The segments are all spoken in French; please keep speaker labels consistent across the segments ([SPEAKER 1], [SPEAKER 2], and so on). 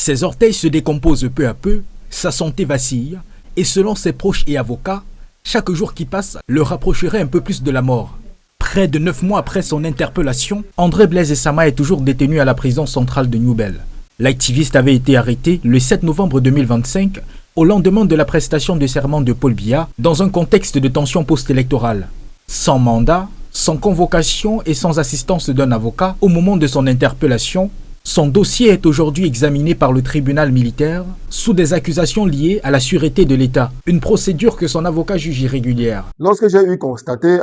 [SPEAKER 1] Ses orteils se décomposent peu à peu, sa santé vacille, et selon ses proches et avocats, chaque jour qui passe le rapprocherait un peu plus de la mort. Près de 9 mois après son interpellation, André Blaise Essama est toujours détenu à la prison centrale de New-Bel. L'activiste avait été arrêté le 7 novembre 2025, au lendemain de la prestation de serment de Paul Biya, dans un contexte de tension post-électorale. Sans mandat, sans convocation et sans assistance d'un avocat au moment de son interpellation, son dossier est aujourd'hui examiné par le tribunal militaire sous des accusations liées à la sûreté de l'État, une procédure que son avocat juge irrégulière.
[SPEAKER 2] Lorsque j'ai eu constaté,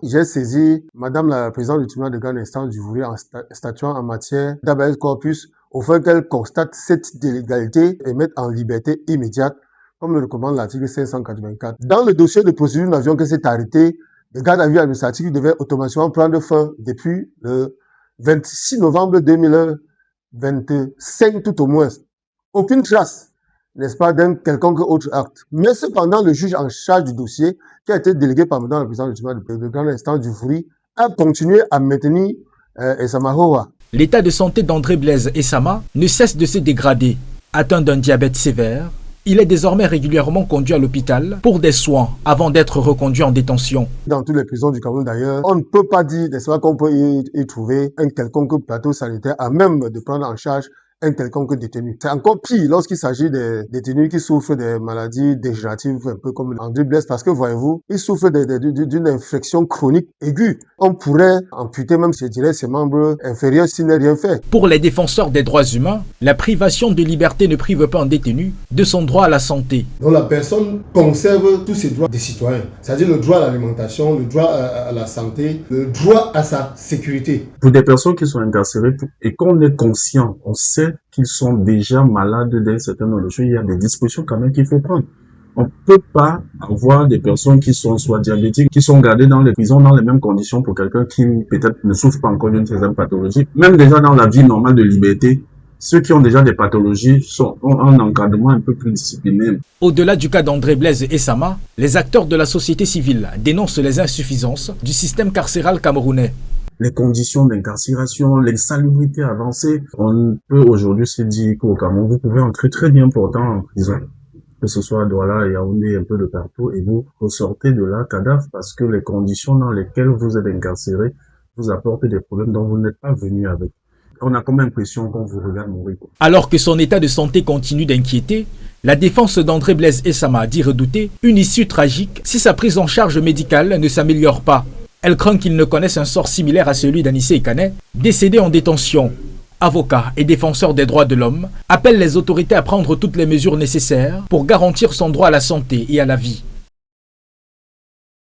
[SPEAKER 2] j'ai saisi Madame la présidente du tribunal de grande instance du Vouri en statuant en matière d'habeas corpus au fait qu'elle constate cette illégalité et mette en liberté immédiate, comme le recommande l'article 584. Dans le dossier de procédure, nous n'avions que cet arrêté de garde à vue administrative qui devait automatiquement prendre fin depuis le 26 novembre 2025 tout au moins. Aucune trace, n'est-ce pas, d'un quelconque autre acte. Mais cependant, le juge en charge du dossier, qui a été délégué par Madame la présidente du tribunal de grande instance du Vouri, a continué à maintenir Essama Hoa.
[SPEAKER 1] L'état de santé d'André Blaise Essama ne cesse de se dégrader. Atteint d'un diabète sévère, il est désormais régulièrement conduit à l'hôpital pour des soins avant d'être reconduit en détention.
[SPEAKER 2] Dans toutes les prisons du Cameroun d'ailleurs, on ne peut pas dire qu'on peut y trouver un quelconque plateau sanitaire à même de prendre en charge un quelconque détenu. C'est encore pire lorsqu'il s'agit des détenus qui souffrent des maladies dégénératives, un peu comme André Blaise, parce que voyez-vous, il souffre d'une infection chronique aiguë. On pourrait amputer même, je dirais, ses membres inférieurs s'il n'est rien fait.
[SPEAKER 1] Pour les défenseurs des droits humains, la privation de liberté ne prive pas un détenu de son droit à la santé.
[SPEAKER 2] Donc la personne conserve tous ses droits des citoyens, c'est-à-dire le droit à l'alimentation, le droit à la santé, le droit à sa sécurité.
[SPEAKER 3] Pour des personnes qui sont incarcérées et qu'on est conscient, on sait qu'ils sont déjà malades d'un certain nombre de choses, il y a des dispositions quand même qu'il faut prendre. On ne peut pas avoir des personnes qui sont soit diabétiques, qui sont gardées dans les prisons dans les mêmes conditions pour quelqu'un qui peut-être ne souffre pas encore d'une certaine pathologie. Même déjà dans la vie normale de liberté, ceux qui ont déjà des pathologies ont un encadrement un peu plus discipliné.
[SPEAKER 1] Au-delà du cas d'André Blaise Essama, les acteurs de la société civile dénoncent les insuffisances du système carcéral camerounais.
[SPEAKER 3] Les conditions d'incarcération, l'insalubrité avancée. On peut aujourd'hui se dire qu'au Cameroun, vous pouvez entrer très bien portant en prison, que ce soit à Douala, Yaoundé, un peu de partout, et vous ressortez de là cadavre parce que les conditions dans lesquelles vous êtes incarcéré vous apportent des problèmes dont vous n'êtes pas venu avec. On a comme impression qu'on vous regarde mourir.
[SPEAKER 1] Alors que son état de santé continue d'inquiéter, la défense d'André Blaise Essama dit redouter une issue tragique si sa prise en charge médicale ne s'améliore pas. Elle craint qu'il ne connaisse un sort similaire à celui d'Anissé Ikané, décédé en détention. Avocats et défenseurs des droits de l'homme appellent les autorités à prendre toutes les mesures nécessaires pour garantir son droit à la santé et à la vie.